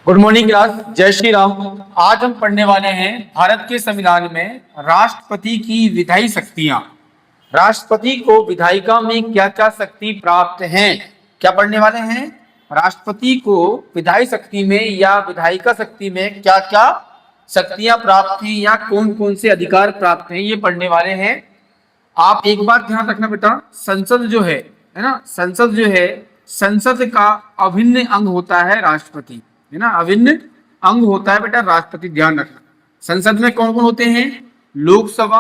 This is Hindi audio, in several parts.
Good morning class. जय श्री राम। आज हम पढ़ने वाले हैं भारत के संविधान में राष्ट्रपति की विधायी शक्तियां। राष्ट्रपति को विधायिका में क्या क्या शक्ति प्राप्त हैं, क्या पढ़ने वाले हैं। राष्ट्रपति को विधायी शक्ति में या विधायिका शक्ति में क्या क्या शक्तियां प्राप्त हैं या कौन कौन से अधिकार प्राप्त हैं, ये पढ़ने वाले हैं। आप एक बात ध्यान रखना बेटा, संसद जो है ना, संसद जो है, संसद का अभिन्न अंग होता है राष्ट्रपति, है ना। अभिन्न अंग होता है बेटा राष्ट्रपति, ध्यान रखना। संसद में कौन कौन होते हैं? लोकसभा,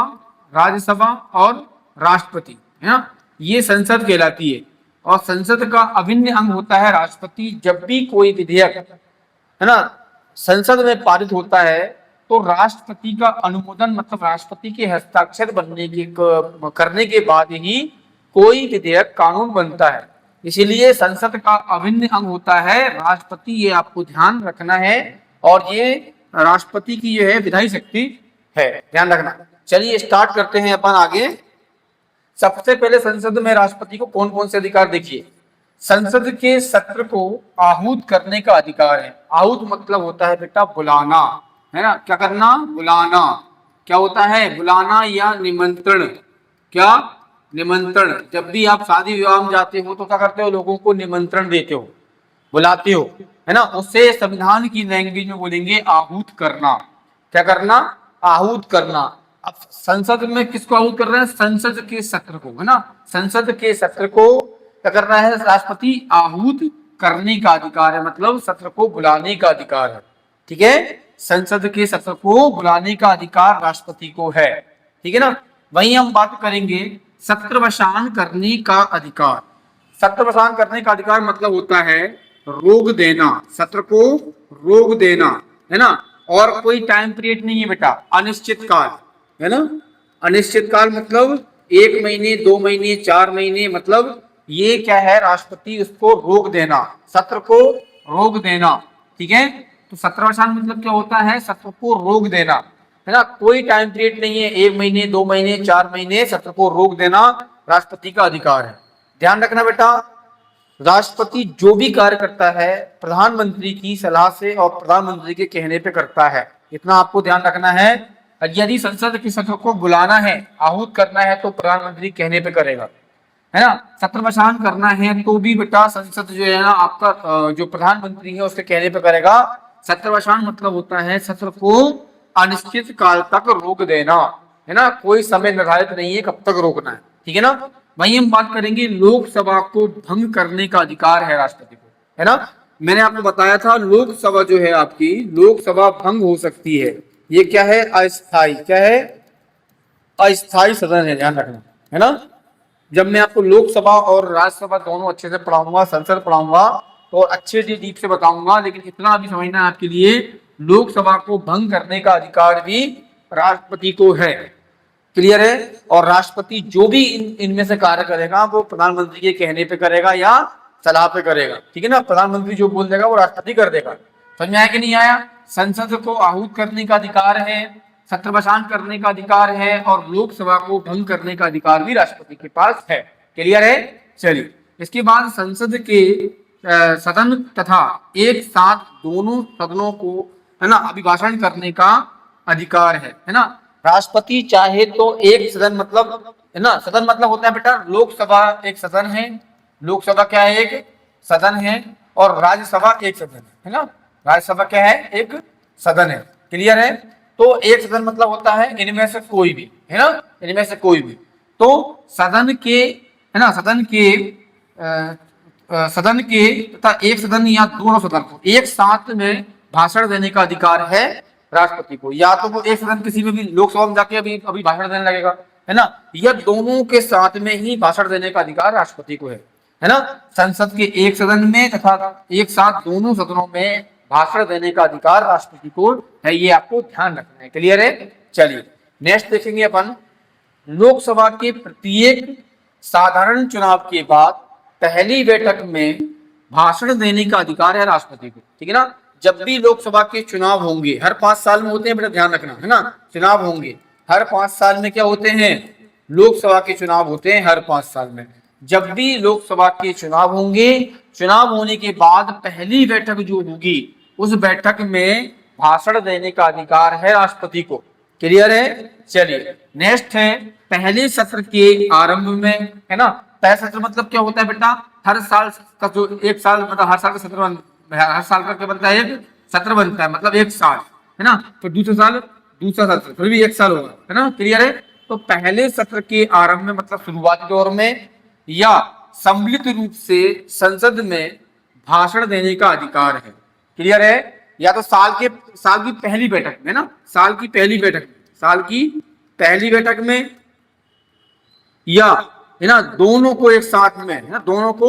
राज्यसभा और राष्ट्रपति, है ना। ये संसद कहलाती है और संसद का अभिन्न अंग होता है राष्ट्रपति। जब भी कोई विधेयक, है ना, संसद में पारित होता है तो राष्ट्रपति का अनुमोदन, मतलब राष्ट्रपति के हस्ताक्षर करने के बाद ही कोई विधेयक कानून बनता है। इसीलिए संसद का अभिन्न अंग होता है राष्ट्रपति, ये आपको ध्यान रखना है। और ये राष्ट्रपति की जो है विधायी शक्ति है, ध्यान रखना। चलिए स्टार्ट करते हैं अपन आगे। सबसे पहले संसद में राष्ट्रपति को कौन कौन से अधिकार देखिए। संसद के सत्र को आहूत करने का अधिकार है। आहूत मतलब होता है बेटा बुलाना, है ना। क्या करना? बुलाना। क्या होता है? बुलाना या निमंत्रण। क्या? निमंत्रण। जब भी आप शादी विवाह में जाते हो तो क्या करते हो? लोगों को निमंत्रण देते हो, बुलाते हो, है ना। उससे संविधान की लैंग्वेज में बोलेंगे आहूत करना। क्या करना? आहूत करना। अब संसद में किसको आहूत कर रहे हैं? संसद के सत्र को, है ना। संसद के सत्र को क्या करना है? राष्ट्रपति आहूत करने का अधिकार है, मतलब सत्र को बुलाने का अधिकार है। ठीक है, संसद के सत्र को बुलाने का अधिकार राष्ट्रपति को है, ठीक है ना। वहीं हम बात करेंगे सत्रवसान करने का अधिकार। सत्रवसान करने का अधिकार मतलब होता है रोक देना, सत्र को रोक देना, है ना। और कोई टाइम पीरियड नहीं है बेटा, अनिश्चित काल, है ना। अनिश्चित काल मतलब 1 महीने, 2 महीने, 4 महीने, मतलब ये क्या है? राष्ट्रपति उसको रोक देना, सत्र को रोक देना, ठीक है। तो सत्रवसान मतलब क्या होता है? सत्र को रोक देना, है ना। कोई टाइम पीरियड नहीं है, 1 महीने, 2 महीने, 4 महीने, सत्र को रोक देना राष्ट्रपति का अधिकार है। ध्यान रखना बेटा, राष्ट्रपति जो भी कार्य करता है प्रधानमंत्री की सलाह से और प्रधानमंत्री के कहने पे करता है, इतना आपको ध्यान रखना है। यदि संसद के सत्र को बुलाना है, आहूत करना है, तो प्रधानमंत्री कहने पे करेगा, है ना। सत्रवसान करना है तो भी बेटा संसद जो है ना, आपका जो प्रधानमंत्री है उसके कहने पे करेगा। सत्रवसान मतलब होता है सत्र को अनिश्चित काल तक रोक देना, है ना। कोई समय निर्धारित नहीं है कब तक रोकना है, ठीक है ना। वहीं हम बात करेंगे लोकसभा को भंग करने का अधिकार है राष्ट्रपति को, है ना। मैंने आपको बताया था लोकसभा जो है आपकी, लोकसभा भंग हो सकती है। ये क्या है? अस्थाई। क्या है? अस्थाई सदन है, ध्यान रखना, है ना। जब मैं आपको लोकसभा और राज्यसभा दोनों अच्छे से पढ़ाऊंगा, संसद पढ़ाऊंगा तो अच्छे से डीप से बताऊंगा, लेकिन इतना भी समझना है आपके लिए, लोकसभा को भंग करने का अधिकार भी राष्ट्रपति को है। क्लियर है। और राष्ट्रपति जो भी इनमें से कार्य करेगा वो प्रधानमंत्री के कहने पे करेगा या सलाह पे करेगा, ठीक है ना। प्रधानमंत्री जो बोल देगा वो राष्ट्रपति कर देगा। समझ में आया कि नहीं आया? संसद को आहूत करने का अधिकार है, सत्रवसान करने का अधिकार है और लोकसभा को भंग करने का अधिकार भी राष्ट्रपति के पास है। क्लियर है। चलिए, इसके बाद संसद के सदन तथा एक साथ दोनों सदनों को, है ना, अभिभाषण करने का अधिकार है ना। राष्ट्रपति चाहे तो एक सदन, मतलब, है ना, सदन मतलब होता है बेटा लोकसभा एक सदन है, लोकसभा क्या है? एक सदन है। और राज्यसभा एक सदन है ना। राज्यसभा क्या है? एक सदन है। क्लियर है। तो एक सदन मतलब होता है इनमें से कोई भी, है ना, इनमें से कोई भी। तो सदन के, है ना, सदन के तथा एक सदन या दोनों सदन को एक साथ में भाषण देने का अधिकार है राष्ट्रपति को। या तो वो एक सदन किसी में भी लोकसभा में जाके अभी भाषण देने लगेगा, है ना, या दोनों के साथ में ही भाषण देने का अधिकार राष्ट्रपति को है ना। संसद के एक सदन में तथा एक साथ दोनों सदनों में भाषण देने का अधिकार राष्ट्रपति को है, ये आपको ध्यान रखना है। क्लियर है। चलिए नेक्स्ट देखेंगे अपन, लोकसभा के प्रत्येक साधारण चुनाव के बाद पहली बैठक में भाषण देने का अधिकार है राष्ट्रपति को, ठीक है ना। जब भी लोकसभा के चुनाव होंगे, हर 5 साल में होते हैं बेटा, ध्यान रखना, है ना। चुनाव होंगे हर 5 साल में, क्या होते हैं? लोकसभा के चुनाव होते हैं हर 5 साल में। जब भी लोकसभा के चुनाव होंगे, चुनाव होने के बाद पहली बैठक जो होगी उस बैठक में भाषण देने का अधिकार है राष्ट्रपति को। क्लियर है? चलिए नेक्स्ट है पहले सत्र के आरंभ में, है ना। पहला सत्र मतलब क्या होता है बेटा, हर साल का जो एक साल मतलब हर साल का सत्र हर साल का क्या बनता है, एक सत्र बनता है, मतलब एक साल, है ना। तो दूसरे साल दूसरा सत्र, फिर भी एक साल होगा, है ना। क्लियर है? तो पहले सत्र के आरंभ में मतलब शुरुआती दौर में या सम्मिलित रूप से संसद में भाषण देने का अधिकार है। क्लियर है? या तो साल की पहली बैठक में ना, साल की पहली बैठक में या, है ना, दोनों को एक साथ में, है ना, दोनों को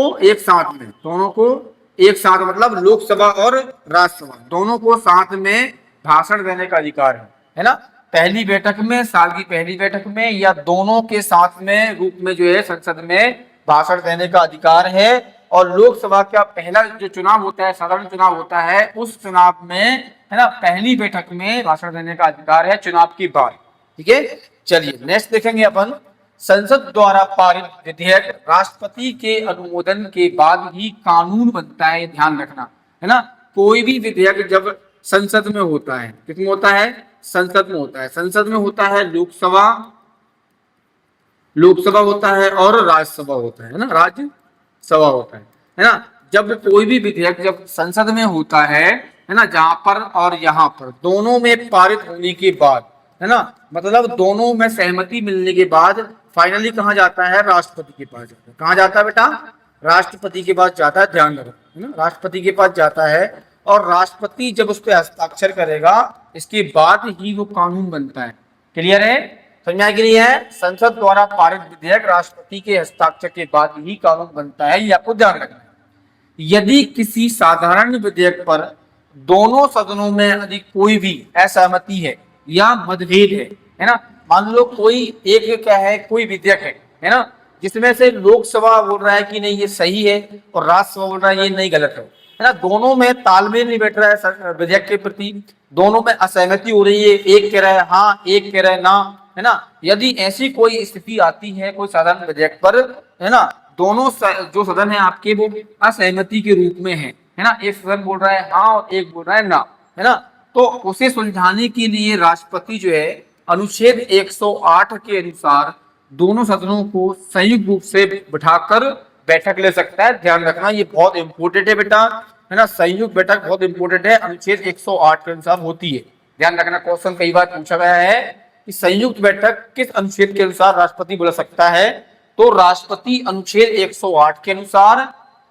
एक साथ मतलब लोकसभा और राज्यसभा दोनों को साथ में भाषण देने का अधिकार है ना। पहली बैठक में, साल की पहली बैठक में या दोनों के साथ में रूप में जो है संसद में भाषण देने का अधिकार है। और लोकसभा का पहला जो चुनाव होता है, साधारण चुनाव होता है, उस चुनाव में, है ना, पहली बैठक में भाषण देने का अधिकार है चुनाव की बात। ठीक है? चलिए नेक्स्ट देखेंगे अपन, संसद द्वारा पारित विधेयक राष्ट्रपति के अनुमोदन के बाद ही कानून बनता है, ध्यान रखना, है ना। कोई भी विधेयक जब संसद में होता है, किसमें होता है, संसद में होता है। संसद में होता है लोकसभा होता है और राज्यसभा होता है ना, राज्यसभा होता है ना। जब कोई भी विधेयक जब संसद में होता है ना, जहां पर और यहाँ पर दोनों में पारित होने के बाद, है ना, मतलब दोनों में सहमति मिलने के बाद फाइनली कहाँ जाता है, राष्ट्रपति के पास जाता है। कहाँ जाता है बेटा, राष्ट्रपति के पास जाता है, ध्यान रखो, है ना, राष्ट्रपति के पास जाता है। और राष्ट्रपति जब उस पर हस्ताक्षर करेगा, इसके बाद ही वो कानून बनता है। क्लियर है? समझ के लिए है, संसद द्वारा पारित विधेयक राष्ट्रपति के हस्ताक्षर के बाद ही कानून बनता है, ये आपको ध्यान रखना है। यदि किसी साधारण विधेयक पर दोनों सदनों में यदि कोई भी असहमति है या मतभेद है ना, मान लो कोई एक क्या है, कोई विधेयक है ना, जिसमें से लोकसभा बोल रहा है कि नहीं ये सही है और राज्यसभा बोल रहा है ये नहीं गलत है ना, दोनों में तालमेल नहीं बैठ रहा है विधेयक के प्रति, दोनों में असहमति हो रही है, एक कह रहा है हाँ, एक कह रहा है ना, है ना। यदि ऐसी कोई स्थिति आती है कोई साधारण विधेयक पर, है ना, दोनों जो सदन है आपके वो असहमति के रूप में है ना, एक सदन बोल रहा है हाँ और एक बोल रहा है ना, है ना, तो उसे सुलझाने के लिए राष्ट्रपति जो है अनुच्छेद 108 के अनुसार दोनों सदनों को संयुक्त रूप से बिठाकर बैठक ले सकता है। ध्यान रखना ये बहुत इंपॉर्टेंट है बेटा, है ना, संयुक्त बैठक बहुत इंपॉर्टेंट है, अनुच्छेद 108 के अनुसार होती है। ध्यान रखना, क्वेश्चन कई बार पूछा गया है कि संयुक्त बैठक किस अनुच्छेद के अनुसार राष्ट्रपति बुला सकता है, तो राष्ट्रपति अनुच्छेद 108 के अनुसार,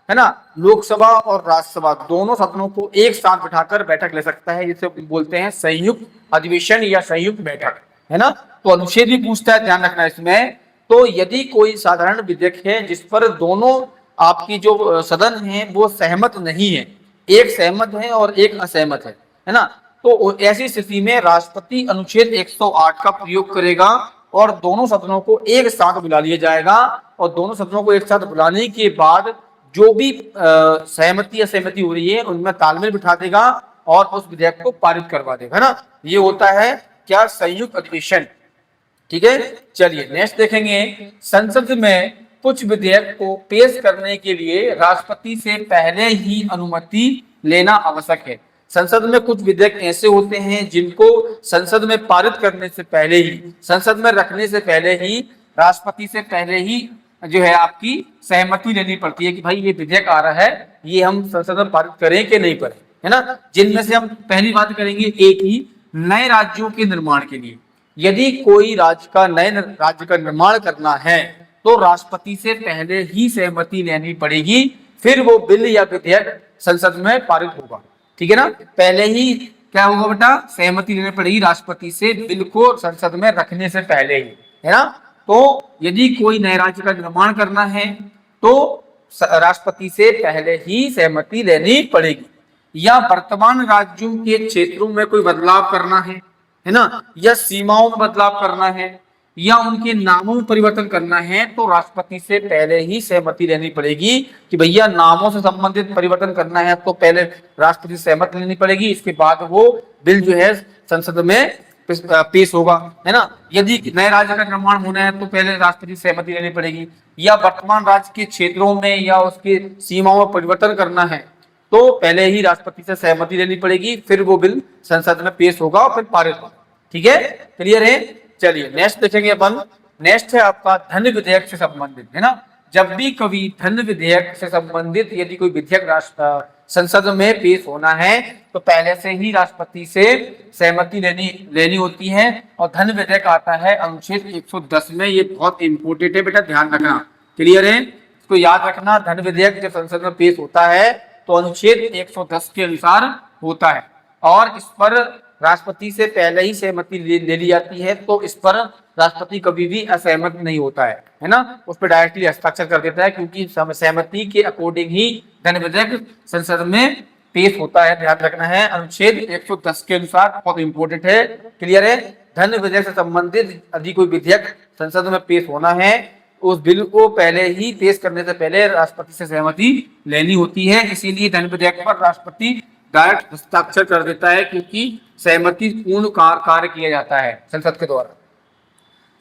है ना, लोकसभा और राज्यसभा दोनों सदनों को एक साथ बिठाकर बैठक ले सकता है, जिसे बोलते हैं संयुक्त अधिवेशन या संयुक्त बैठक, है ना। तो अनुच्छेद भी पूछता है, ध्यान रखना इसमें। तो यदि कोई साधारण विधेयक है जिस पर दोनों आपकी जो सदन है वो सहमत नहीं है, एक सहमत है और एक असहमत है ना, तो ऐसी स्थिति में राष्ट्रपति अनुच्छेद 108 का प्रयोग करेगा और दोनों सदनों को एक साथ बुला लिया जाएगा। और दोनों सदनों को एक साथ बुलाने के बाद जो भी सहमति असहमति हो रही है उनमें तालमेल बिठा देगा और उस विधेयक को पारित करवा देगा, है ना। ये होता है क्या, संयुक्त अधिवेशन। ठीक है? चलिए नेक्स्ट देखेंगे, संसद में कुछ विधेयक को पेश करने के लिए राष्ट्रपति से पहले ही अनुमति लेना आवश्यक है। संसद में कुछ विधेयक ऐसे होते हैं जिनको संसद में पारित करने से पहले ही, संसद में रखने से पहले ही राष्ट्रपति से पहले ही जो है आपकी सहमति लेनी पड़ती है कि भाई ये विधेयक आ रहा है, ये हम संसद में पारित करें कि नहीं करें, है ना। जिनमें से हम पहली बात करेंगे एक ही, नए राज्यों के निर्माण के लिए। यदि कोई नए राज्य का निर्माण करना है तो राष्ट्रपति से पहले ही सहमति लेनी पड़ेगी, फिर वो बिल या विधेयक संसद में पारित होगा। ठीक है ना, पहले ही क्या होगा बेटा, सहमति लेनी पड़ेगी राष्ट्रपति से बिल को संसद में रखने से पहले ही, है ना। तो यदि कोई नए राज्य का निर्माण करना है तो राष्ट्रपति से पहले ही सहमति लेनी पड़ेगी। या वर्तमान राज्यों के क्षेत्रों में कोई बदलाव करना है ना, या सीमाओं में बदलाव करना है या उनके नामों में परिवर्तन करना है, तो राष्ट्रपति से पहले ही सहमति लेनी पड़ेगी कि भैया नामों से संबंधित परिवर्तन करना है तो पहले राष्ट्रपति से सहमति लेनी पड़ेगी, इसके बाद वो बिल जो है संसद में पेश होगा, है ना। यदि नए राज्य का निर्माण होना है तो पहले राष्ट्रपति से सहमति लेनी पड़ेगी। या वर्तमान राज्य के क्षेत्रों में या उसके सीमाओं में परिवर्तन करना है तो पहले ही राष्ट्रपति से सहमति लेनी पड़ेगी, फिर वो बिल संसद में पेश होगा और फिर पारित होगा। ठीक है, क्लियर है। चलिए नेक्स्ट देखेंगे अपन। नेक्स्ट है आपका धन विधेयक से संबंधित, है ना। जब भी कभी धन विधेयक से संबंधित यदि कोई विधेयक राष्ट्र संसद में पेश होना है तो पहले से ही राष्ट्रपति से सहमति लेनी होती है। और धन विधेयक आता है अनुच्छेद 110 में। ये बहुत इंपोर्टेंट है बेटा, ध्यान रखना। क्लियर है, इसको याद रखना। धन विधेयक जब संसद में पेश होता है तो अनुच्छेद 110 के अनुसार होता है और इस पर राष्ट्रपति से पहले ही सहमति ले ली जाती है। तो इस पर राष्ट्रपति कभी भी असहमत नहीं होता है ना, उस पर डायरेक्टली हस्ताक्षर कर देता है, क्योंकि सहमति के अकॉर्डिंग ही धन विधेयक संसद में पेश होता है। ध्यान रखना है, अनुच्छेद 110 के अनुसार, बहुत इंपॉर्टेंट है। क्लियर है। धन विधेयक से संबंधित यदि कोई विधेयक संसद में पेश होना है, उस बिल को पहले ही पेश करने से पहले राष्ट्रपति से सहमति लेनी होती है। इसीलिए धन विधेयक पर राष्ट्रपति डायरेक्ट हस्ताक्षर कर देता है, क्योंकि सहमति पूर्ण कार्य किया जाता है संसद के द्वारा।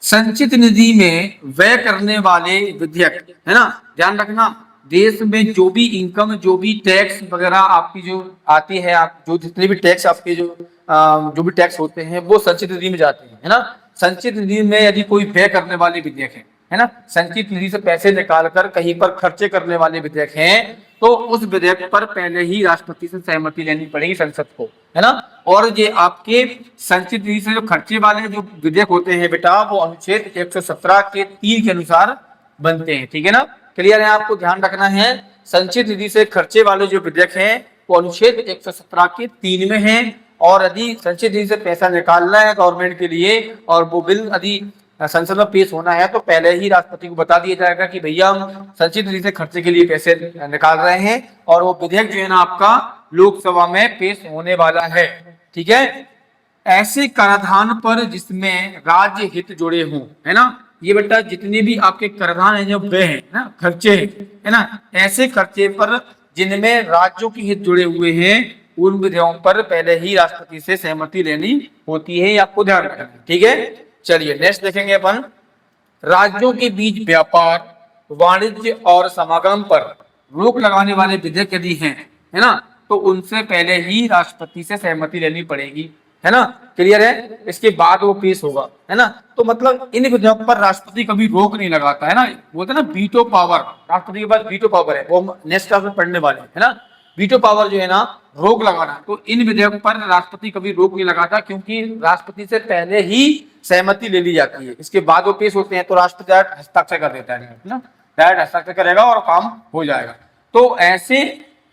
संचित निधि में व्यय करने वाले विधेयक, है ना, ध्यान रखना। देश में जो भी इनकम, जो भी टैक्स वगैरह आपकी जो आती है, आप जो जितने भी टैक्स आपके जो भी टैक्स होते हैं वो संचित निधि में जाते हैं, है ना। संचित निधि में यदि कोई व्यय करने वाले विधेयक है ना, संचित निधि से पैसे निकाल कर कहीं पर खर्चे करने वाले विधेयक हैं, तो उस विधेयक पर पहले ही राष्ट्रपति से सहमति लेनी पड़ेगी संसद को, है ना। और ये आपके संचित निधि से जो खर्चे वाले जो विधेयक होते हैं बेटा, वो अनुच्छेद 117 के 3 के अनुसार बनते हैं। ठीक है ना, क्लियर है। आपको ध्यान रखना है, संचित निधि से खर्चे वाले जो विधेयक हैं वो अनुच्छेद 117 के 3 में है। और यदि संचित निधि से पैसा निकालना है गवर्नमेंट के लिए और वो बिल यदि संसद में पेश होना है तो पहले ही राष्ट्रपति को बता दिया जाएगा कि भैया हम संचित निधि से खर्चे के लिए पैसे निकाल रहे हैं और वो विधेयक जो है ना आपका लोकसभा में पेश होने वाला है। ठीक है। ऐसे कराधान पर जिसमें राज्य हित जुड़े हों, है ना, ये बेटा जितने भी आपके कराधान है जो व्यय है ना, खर्चे है ना, ऐसे खर्चे पर जिनमें राज्यों के हित जुड़े हुए हैं उन विधेयकों पर पहले ही राष्ट्रपति से सहमति लेनी होती है। आपको ध्यान रखना है। ठीक है। चलिए नेक्स्ट देखेंगे अपन। राज्यों के बीच व्यापार, वाणिज्य और समागम पर रोक लगाने वाले विधेयक यदि हैं, है ना, तो उनसे पहले ही राष्ट्रपति से सहमति लेनी पड़ेगी, है ना। क्लियर है। इसके बाद वो पेश होगा, है ना। तो मतलब इन विधेयकों पर राष्ट्रपति कभी रोक नहीं लगाता, है ना। बोलते हैं ना वीटो पावर, राष्ट्रपति के पास वीटो पावर है, वो नेक्स्ट क्लास में पढ़ने वाले, है ना। वीटो पावर जो है ना, रोक लगाना, तो इन विधेयकों पर राष्ट्रपति कभी रोक नहीं लगाता, क्योंकि राष्ट्रपति से पहले ही सहमति ले ली जाती है। इसके बाद वो पेश होते हैं तो राष्ट्रपति डायरेक्ट हस्ताक्षर कर देता है ना, डायरेक्ट हस्ताक्षर करेगा और काम हो जाएगा। तो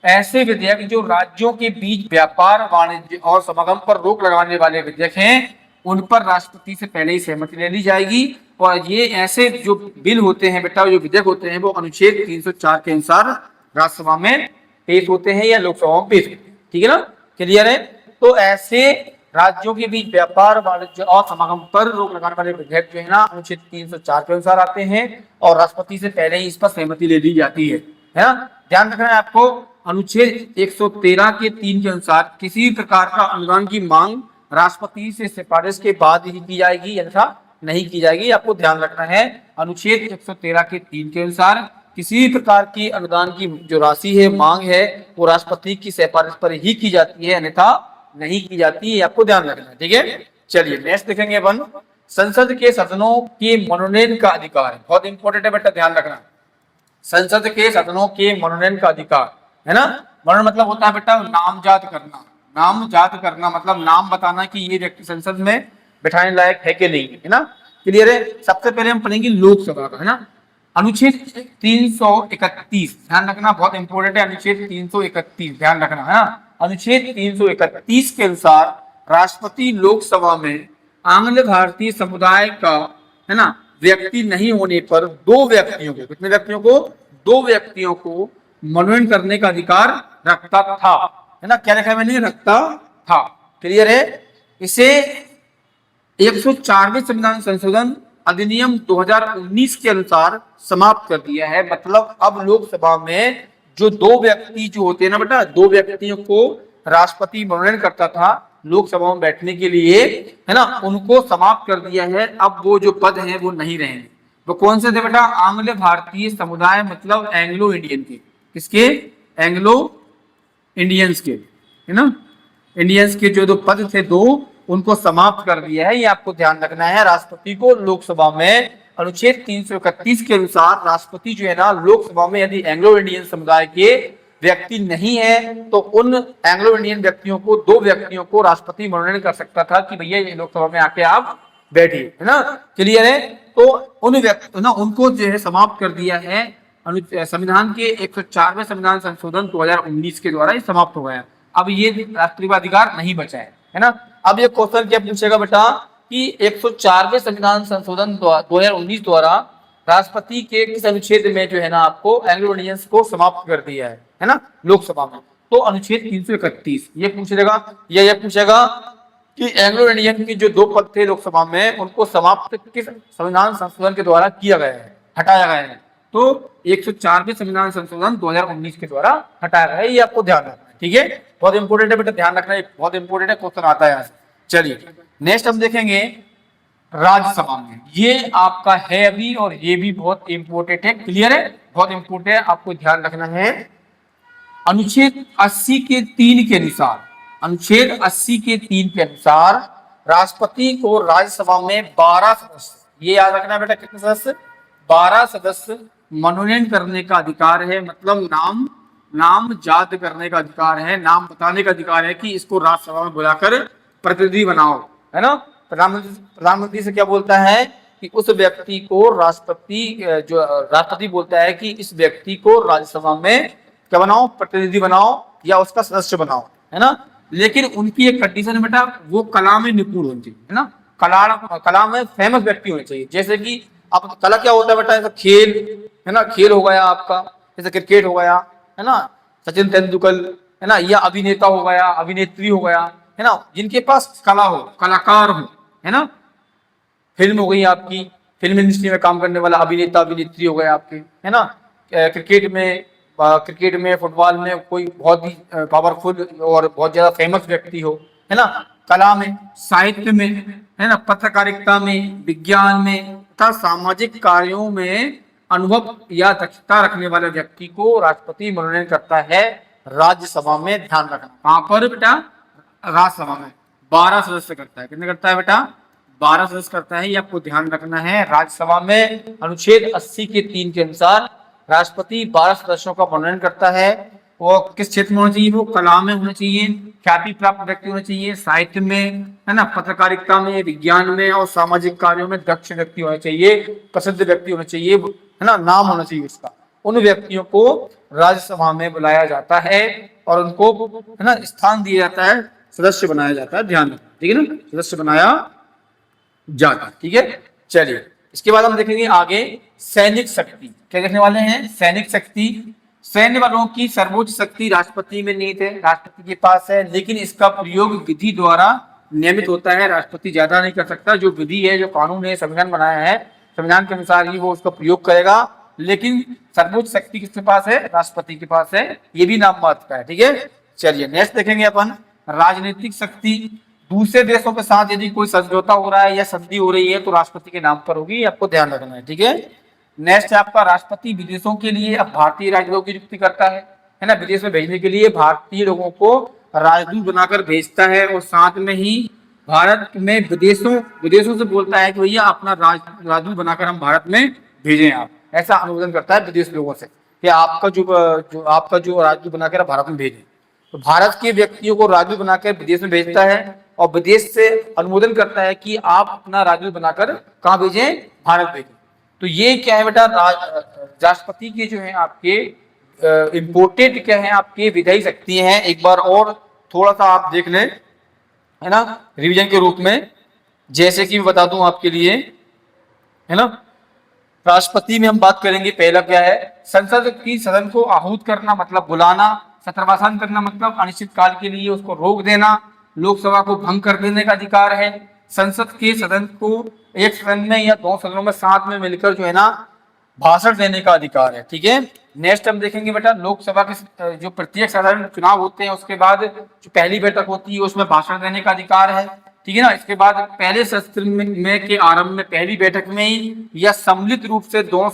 ऐसे विधेयक जो राज्यों के बीच व्यापार, वाणिज्य और समागम पर रोक लगाने वाले विधेयक हैं, उन पर राष्ट्रपति से पहले ही सहमति ले ली जाएगी। और ये ऐसे जो बिल होते हैं बेटा, जो विधेयक होते हैं, वो अनुच्छेद 304 के अनुसार राज्यसभा में पेश होते हैं या लोकसभा में पेश होते हैं। ठीक है ना, क्लियर है। तो ऐसे राज्यों के बीच व्यापार, वाणिज्य और समागम पर रोक लगाने वाले विधेयक जो है ना, अनुच्छेद 304 के अनुसार आते हैं और राष्ट्रपति से पहले ही इस पर सहमति ले ली जाती है ना। ध्यान रखना है आपको। अनुच्छेद 113 के 3 के अनुसार किसी भी प्रकार का अनुदान की मांग राष्ट्रपति से सिफारिश के बाद ही की जाएगी, अन्यथा नहीं की जाएगी। आपको ध्यान रखना है, अनुच्छेद 113 के 3 के अनुसार किसी भी प्रकार की अनुदान की जो राशि है, मांग है, वो राष्ट्रपति की सिफारिश पर ही की जाती है, अन्यथा नहीं की जाती है। आपको ध्यान रखना है। ठीक है। चलिए नेक्स्ट देखेंगे अपन। संसद के सदनों के मनोनयन का अधिकार है, बहुत इंपॉर्टेंट है बेटा, ध्यान रखना। संसद के सदनों के मनोनयन का अधिकार, है ना। मनोनयन मतलब होता है बेटा नामजाद करना। नामजाद करना मतलब नाम बताना कि ये व्यक्ति संसद में बैठाने लायक है कि नहीं, है ना। क्लियर है। सबसे पहले हम पढ़ेंगे लोकसभा का, है ना। अनुच्छेद 331, ध्यान रखना, बहुत इंपॉर्टेंट है। अनुच्छेद 331 ध्यान रखना, है ना। अनुच्छेद 331 के अनुसार राष्ट्रपति लोकसभा में आंग्ल भारतीय समुदाय का, है ना, व्यक्ति नहीं होने पर दो व्यक्तियों को, कितने व्यक्तियों को, दो व्यक्तियों को मनोनयन करने का अधिकार रखता था, है ना। क्या लिखा है मैंने, रखता था। क्लियर है। इसे 104वें संविधान संशोधन अधिनियम 2019 के अनुसार समाप्त कर दिया है। मतलब अब लोकसभा में जो दो व्यक्ति जो होते हैं ना बेटा, दो व्यक्तियों को राष्ट्रपति मनोनयन करता था लोकसभा में बैठने के लिए, है ना, उनको समाप्त कर दिया है। अब वो जो पद हैं वो नहीं रहेंगे। वो कौन से थे बेटा, आंग्ल भारतीय समुदाय, मतलब एंग्लो इंडियन के। किसके, एंग्लो इंडियंस के, है ना, इंडियंस के जो दो पद थे दो, उनको समाप्त कर दिया है। ये आपको ध्यान रखना है। राष्ट्रपति को लोकसभा में अनुच्छेद 331 के अनुसार राष्ट्रपति जो है ना, लोकसभा में यदि एंग्लो इंडियन समुदाय के व्यक्ति नहीं है तो उन एंग्लो इंडियन व्यक्तियों को, दो व्यक्तियों को राष्ट्रपति मनोनयन कर सकता था कि भैया ये लोकसभा में आके आप बैठिए, है ना, क्लियर है। तो उन व्यक्ति ना, उनको जो है समाप्त कर दिया है संविधान के 104वें संविधान संशोधन 2019 के द्वारा ये समाप्त हो गया। अब ये राष्ट्रीय अधिकार नहीं बचा है ना। अब ये क्वेश्चन क्या पूछेगा बेटा कि 104वें संविधान संशोधन 2019 द्वारा राष्ट्रपति के किस अनुच्छेद में जो है ना आपको एंग्लो इंडियंस को समाप्त कर दिया है ना, लोकसभा में। तो अनुच्छेद 331 ये पूछेगा, ये पूछेगा कि एंग्लो इंडियन की जो दो पद थे लोकसभा में उनको समाप्त किस संविधान संशोधन के द्वारा किया गया है, हटाया गया है। तो 104वें संविधान संशोधन 2019 के द्वारा हटाया गया है। ये आपको ध्यान रखना है, ठीक है, बहुत इंपोर्टेंट है बेटा, ध्यान रखना है, बहुत इंपोर्टेंट है, क्वेश्चन आता है यहाँ से। चलिए नेक्स्ट हम देखेंगे राज्यसभा में, ये आपका है अभी और ये भी बहुत इंपोर्टेंट है, क्लियर है, बहुत इंपोर्टेंट है, आपको ध्यान रखना है। अनुच्छेद 80 के 3 के अनुसार, अनुच्छेद 80 के 3 के अनुसार राष्ट्रपति को राज्यसभा में 12 सदस्य, ये याद रखना है बेटा, कितने सदस्य, 12 सदस्य मनोनयन करने का अधिकार है। मतलब नाम याद करने का अधिकार है, नाम बताने का अधिकार है कि इसको राज्यसभा में बुलाकर प्रतिनिधि बनाओ, है ना। प्रधानमंत्री से क्या बोलता है कि उस व्यक्ति को राष्ट्रपति बोलता है कि इस व्यक्ति को राज्यसभा में क्या बनाओ, प्रतिनिधि बनाओ या उसका सदस्य बनाओ, है ना। लेकिन उनकी एक कंडीशन है बेटा, वो कला में निपुण होनी चाहिए, है ना, कला में फेमस व्यक्ति होने चाहिए। जैसे कि आप कला क्या होता है बेटा, जैसे खेल, है ना, खेल हो गया आपका, जैसे क्रिकेट हो गया, है ना, सचिन तेंदुलकर, है ना, या अभिनेता हो गया, अभिनेत्री हो गया, है ना, जिनके पास कला हो, कलाकार हो, है ना। फिल्म हो गई आपकी, फिल्म इंडस्ट्री में काम करने वाला अभिनेता अभिनेत्री हो गए आपके, है ना। क्रिकेट में फुटबॉल में कोई बहुत ही पावरफुल और बहुत ज्यादा फेमस व्यक्ति हो, है ना। कला में, साहित्य में, है ना, पत्रकारिता में, विज्ञान में तथा सामाजिक कार्यों में अनुभव या दक्षता रखने वाले व्यक्ति को राष्ट्रपति मनोनयन करता है राज्यसभा में। ध्यान रखना, कहां पर बेटा, राज्यसभा में 12 सदस्य करता है। कितने करता है बेटा, 12 सदस्य करता है, ये आपको ध्यान रखना है। राज्यसभा में अनुच्छेद 80 के 3 के अनुसार राष्ट्रपति 12 सदस्यों का मनोनयन करता है। वो किस क्षेत्र में होना चाहिए, वो कला में होना चाहिए, ख्याति प्राप्त व्यक्ति होना चाहिए, साहित्य में, है ना, पत्रकारिता में, विज्ञान में और सामाजिक कार्यों में दक्ष व्यक्ति होना चाहिए, प्रसिद्ध व्यक्ति होना चाहिए, है ना, नाम होना चाहिए उसका। उन व्यक्तियों को राज्यसभा में बुलाया जाता है और उनको, है ना, स्थान दिया जाता है, सदस्य बनाया जाता है। ध्यान रखना, ठीक है ना, सदस्य बनाया जाता है, ठीक है। चलिए इसके बाद हम देखेंगे आगे सैनिक शक्ति। क्या देखने वाले हैं, सैनिक शक्ति। सैन्य बलों की सर्वोच्च शक्ति राष्ट्रपति में निहित है, राष्ट्रपति के पास है, लेकिन इसका प्रयोग विधि द्वारा नियमित होता है। राष्ट्रपति ज्यादा नहीं कर सकता, जो विधि है, जो कानून है, संविधान बनाया है, संविधान के अनुसार ही वो उसका प्रयोग करेगा। लेकिन सर्वोच्च शक्ति किसके पास है, राष्ट्रपति के पास है, ये भी नाम महत्व का है, ठीक है। चलिए नेक्स्ट देखेंगे अपन राजनीतिक शक्ति। दूसरे देशों के साथ यदि कोई समझौता हो रहा है या संधि हो रही है तो राष्ट्रपति के नाम पर होगी, आपको ध्यान रखना है, ठीक है। नेक्स्ट है आपका राष्ट्रपति विदेशों के लिए अब भारतीय राजदूतों की नियुक्ति करता है ना, विदेश में भेजने के लिए भारतीय लोगों को राजदूत बनाकर भेजता है और साथ में ही भारत में विदेशों से बोलता है कि भैया अपना राजदूत बनाकर हम भारत में भेजें आप, ऐसा अनुमोदन करता है विदेश लोगों से कि आपका जो राजदूत बनाकर भारत में भेजें। तो भारत के व्यक्तियों को राजदूत बनाकर विदेश में भेजता है और विदेश से अनुमोदन करता है कि आप अपना राजदूत बनाकर कहाँ भेजें, भारत भेजें। तो ये क्या है बेटा, राष्ट्रपति के जो है आपके इम्पोर्टेंट क्या है, आपके विधायी शक्ति हैं। एक बार और थोड़ा सा आप देख लें, है ना, रिवीजन के रूप में, जैसे कि मैं बता दूं आपके लिए, है ना। राष्ट्रपति में हम बात करेंगे, पहला क्या है, संसद की सदन को आहूत करना मतलब बुलाना, सत्रवासन करना मतलब अनिश्चित काल के लिए उसको रोक देना, लोकसभा को भंग कर देने का अधिकार है। संसद के सदन को एक सदन में या दो सदनों में साथ में मिलकर जो है ना भाषण देने का अधिकार है, ठीक है। नेक्स्ट हम देखेंगे बेटा लोकसभा के जो प्रत्येक साधारण चुनाव होते हैं उसके बाद जो पहली बैठक होती है उसमें भाषण देने का अधिकार है, ठीक है ना। इसके बाद पहले सत्र में के आरंभ में पहली बैठक में ही या सम्मिलित रूप से दोनों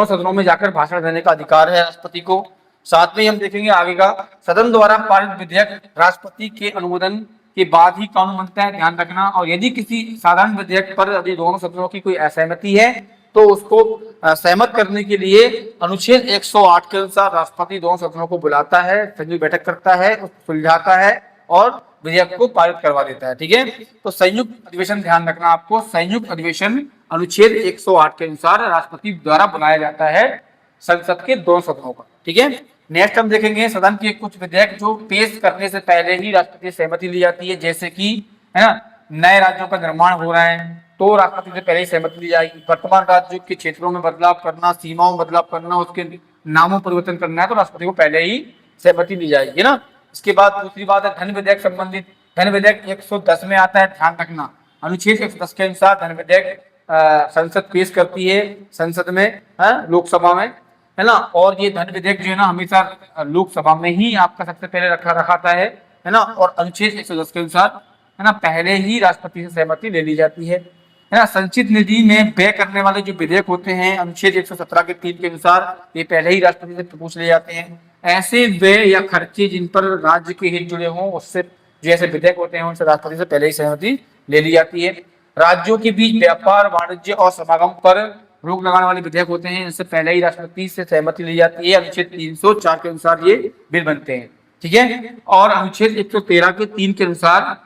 सदनों में जाकर भाषण देने का अधिकार है राष्ट्रपति को। साथ में हम देखेंगे आगे का, सदन द्वारा पारित विधेयक राष्ट्रपति के अनुमोदन के बाद ही कानून बनता है, ध्यान रखना। और यदि किसी साधारण विधेयक पर यदि दोनों सदनों की कोई असहमति है तो उसको सहमत करने के लिए अनुच्छेद 108 के अनुसार राष्ट्रपति दोनों सदनों को बुलाता है, संयुक्त बैठक करता है, उसको सुलझाता है और विधेयक को पारित करवा देता है। ठीक है, तो संयुक्त अधिवेशन ध्यान रखना आपको, संयुक्त अधिवेशन अनुच्छेद 108 के अनुसार राष्ट्रपति द्वारा बुलाया जाता है संसद के दोनों सदनों का। ठीक है, नेक्स्ट हम देखेंगे सदन के कुछ विधेयक जो पेश करने से पहले ही राष्ट्रपति से सहमति ली जाती है, जैसे कि है ना, नए राज्यों का निर्माण हो रहा है तो राष्ट्रपति से पहले ही सहमति ली जाएगी। वर्तमान राज्यों के क्षेत्रों में बदलाव करना, सीमाओं में बदलाव करना, उसके नामों परिवर्तन करना है तो राष्ट्रपति को पहले ही सहमति ली जाएगी ना। इसके बाद दूसरी बात है धन विधेयक संबंधित, धन विधेयक 110 में आता है, ध्यान रखना। अनुच्छेद 110 के अनुसार धन विधेयक संसद पेश करती है, संसद में लोकसभा में, है ना। और ये धन विधेयक जो है ना हमेशा लोकसभा में ही आपका सबसे पहले रखाता है ना। और अनुच्छेद 110 के अनुसार है ना पहले ही राष्ट्रपति से सहमति ले ली जाती है ना। संचित निधि में व्यय करने वाले जो विधेयक होते हैं अनुच्छेद 117 के 3 के अनुसार ये पहले ही राष्ट्रपति से पूछ ले जाते हैं। ऐसे व्यय या खर्चे जिन पर राज्य के हित जुड़े हों उससे जैसे विधेयक होते हैं उनसे राष्ट्रपति से पहले ही सहमति ले ली जाती है। राज्यों के बीच व्यापार वाणिज्य और समागम पर रोक लगाने वाले विधेयक होते हैं, इनसे पहले ही राष्ट्रपति से सहमति ली जाती है। अनुच्छेद 304 के अनुसार ये बिल बनते हैं। ठीक है, और अनुच्छेद 113 के 3 के अनुसार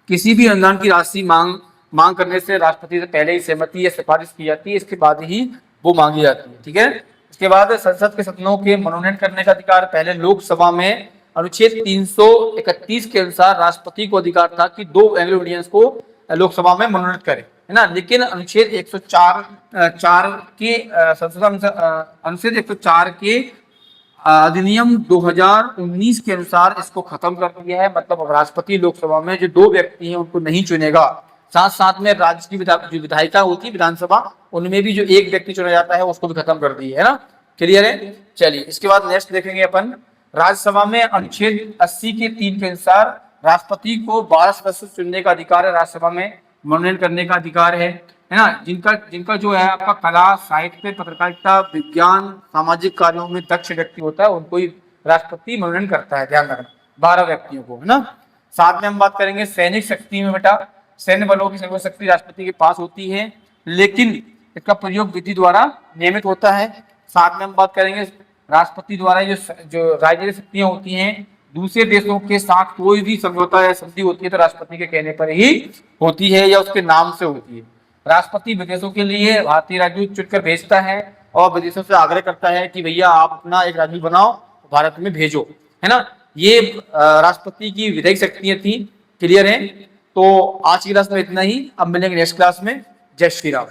किसी भी अनुदान की राशि मांग करने से राष्ट्रपति से पहले ही सहमति या सिफारिश की जाती है, इसके बाद ही वो मांगी जाती है। ठीक है, इसके बाद संसद के सदनों के मनोनयन करने का अधिकार पहले लोकसभा में अनुच्छेद 331 के अनुसार राष्ट्रपति को अधिकार था कि 2 एंग्लो इंडियंस को लोकसभा में मनोनीत करे, है ना। लेकिन अनुच्छेद 104 के अनुच्छेद 104 के अधिनियम 2019 के अनुसार इसको खत्म कर दिया है। मतलब अब राष्ट्रपति लोकसभा में जो 2 व्यक्ति हैं उनको नहीं चुनेगा, साथ साथ में राज्य की जो विधायिका होती है विधानसभा, उनमें भी जो 1 व्यक्ति चुना जाता है उसको भी खत्म कर दिया है ना। क्लियर है, चलिए इसके बाद नेक्स्ट देखेंगे अपन, राज्यसभा में अनुच्छेद 80 के 3 के अनुसार राष्ट्रपति को 12 सदस्य चुनने का अधिकार है, राज्यसभा में मनोनयन करने का अधिकार है ना। जिनका जो है आपका कला, साहित्य, पत्रकारिता, विज्ञान, सामाजिक कार्यों में दक्ष व्यक्ति होता है उनको ही राष्ट्रपति मनोनयन करता है, ध्यान रखना, 12 व्यक्तियों को, है ना। साथ में हम बात करेंगे सैनिक शक्ति में, बेटा सैन्य बलों की सर्व शक्ति राष्ट्रपति के पास होती है, लेकिन इसका प्रयोग विधि द्वारा नियमित होता है। साथ में हम बात करेंगे राष्ट्रपति द्वारा जो राजनीतिक शक्तियां होती हैं, दूसरे देशों के साथ कोई भी समझौता या संधि होती है तो राष्ट्रपति के कहने पर ही होती है या उसके नाम से होती है। राष्ट्रपति विदेशों के लिए भारतीय राजदूत चुनकर भेजता है और विदेशों से आग्रह करता है कि भैया आप अपना एक राजदूत बनाओ, भारत में भेजो, है ना। ये राष्ट्रपति की विधायिक शक्तियां थी। क्लियर है, तो आज की क्लास में इतना ही, अब मिलेंगे नेक्स्ट क्लास में। जय श्री राम।